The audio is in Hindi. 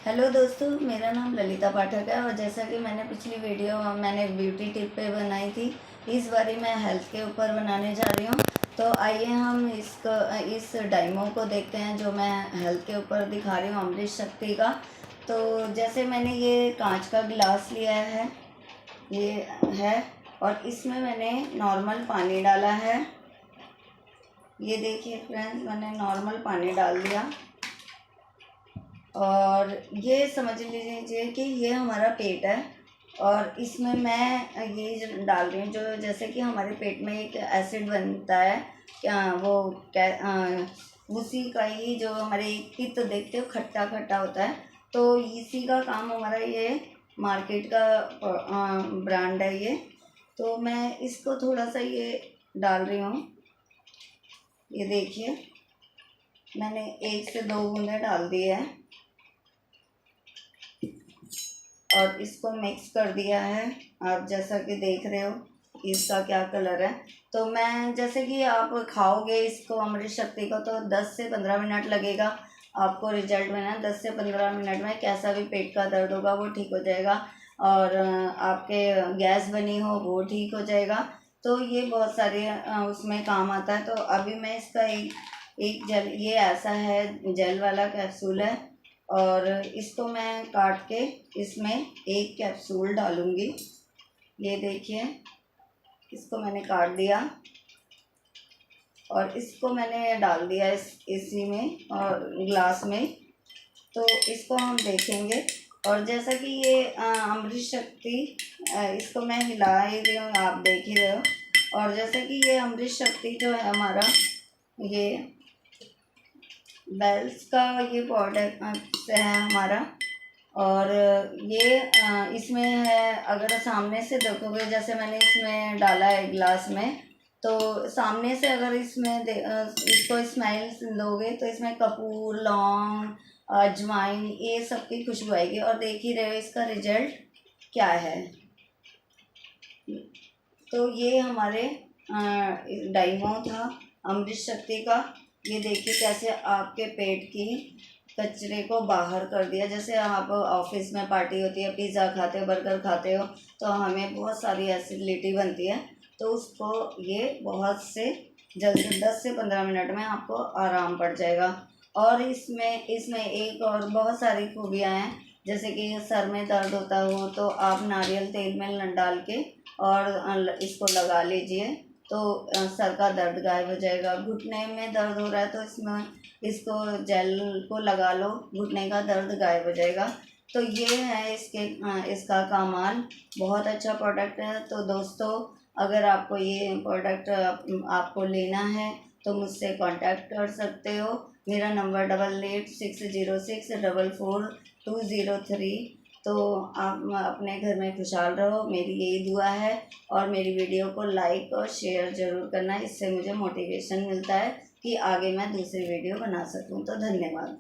हेलो दोस्तों, मेरा नाम ललिता पाठक है और जैसा कि मैंने पिछली वीडियो मैंने ब्यूटी टिप पे बनाई थी, इस बारी मैं हेल्थ के ऊपर बनाने जा रही हूँ। तो आइए हम इस डाइमो को देखते हैं जो मैं हेल्थ के ऊपर दिखा रही हूँ, अमृत शक्ति का। तो जैसे मैंने ये कांच का गिलास लिया है, ये है, और इसमें मैंने नॉर्मल पानी डाला है। ये देखिए फ्रेंड्स, मैंने नॉर्मल पानी डाल दिया और ये समझ लीजिए कि ये हमारा पेट है और इसमें मैं ये डाल रही हूँ जो जैसे कि हमारे पेट में एक एसिड बनता है, क्या वो उसी का ही जो हमारे पित्त देखते हो खट्टा खट्टा होता है, तो इसी का काम हमारा ये मार्केट का ब्रांड है ये। तो मैं इसको थोड़ा सा ये डाल रही हूँ। ये देखिए मैंने 1 से 2 बूंदें डाल दी है और इसको मिक्स कर दिया है। आप जैसा कि देख रहे हो इसका क्या कलर है। तो मैं जैसे कि आप खाओगे इसको अमृत शक्ति को तो 10 से 15 मिनट लगेगा आपको रिजल्ट में ना। 10 से 15 मिनट में कैसा भी पेट का दर्द होगा वो ठीक हो जाएगा और आपके गैस बनी हो वो ठीक हो जाएगा। तो ये बहुत सारे उसमें काम आता है। तो अभी मैं इसका एक जेल, ये ऐसा है जेल वाला कैप्सूल है और इसको मैं काट के इसमें एक कैप्सूल डालूंगी। ये देखिए इसको मैंने काट दिया और इसको मैंने डाल दिया इसी में और ग्लास में। तो इसको हम देखेंगे और जैसा कि ये अमृत शक्ति, इसको मैं हिला ही रही हूँ, आप देख ही रहे हो। और जैसे कि ये अमृत शक्ति जो है हमारा, ये बेल्स का ये प्रोडक्ट है हमारा। और ये इसमें है, अगर सामने से देखोगे जैसे मैंने इसमें डाला है गिलास में, तो सामने से अगर इसमें इसको स्मेल लोगे तो इसमें कपूर, लौंग, अजवाइन, ये सब की खुशबू आएगी। और देख ही रहे हो इसका रिजल्ट क्या है। तो ये हमारे डाइमो था अमृत शक्ति का। ये देखिए कैसे आपके पेट की कचरे को बाहर कर दिया। जैसे आप ऑफिस में पार्टी होती है, पिज़्ज़ा खाते हो, बर्गर खाते हो, तो हमें बहुत सारी एसिडिटी बनती है, तो उसको ये बहुत से जल्दी 10 से 15 मिनट में आपको आराम पड़ जाएगा। और इसमें एक और बहुत सारी खूबियाँ हैं, जैसे कि सर में दर्द होता हो तो आप नारियल तेल में डाल के और इसको लगा लीजिए तो सर का दर्द गायब हो जाएगा। घुटने में दर्द हो रहा है तो इसमें इसको जेल को लगा लो, घुटने का दर्द गायब हो जाएगा। तो ये है इसका कमाल, बहुत अच्छा प्रोडक्ट है। तो दोस्तों, अगर आपको ये प्रोडक्ट आपको लेना है तो मुझसे कांटेक्ट कर सकते हो। मेरा नंबर 8860644203। तो आप अपने घर में खुशहाल रहो, मेरी यही दुआ है। और मेरी वीडियो को लाइक और शेयर ज़रूर करना, इससे मुझे मोटिवेशन मिलता है कि आगे मैं दूसरी वीडियो बना सकूं। तो धन्यवाद।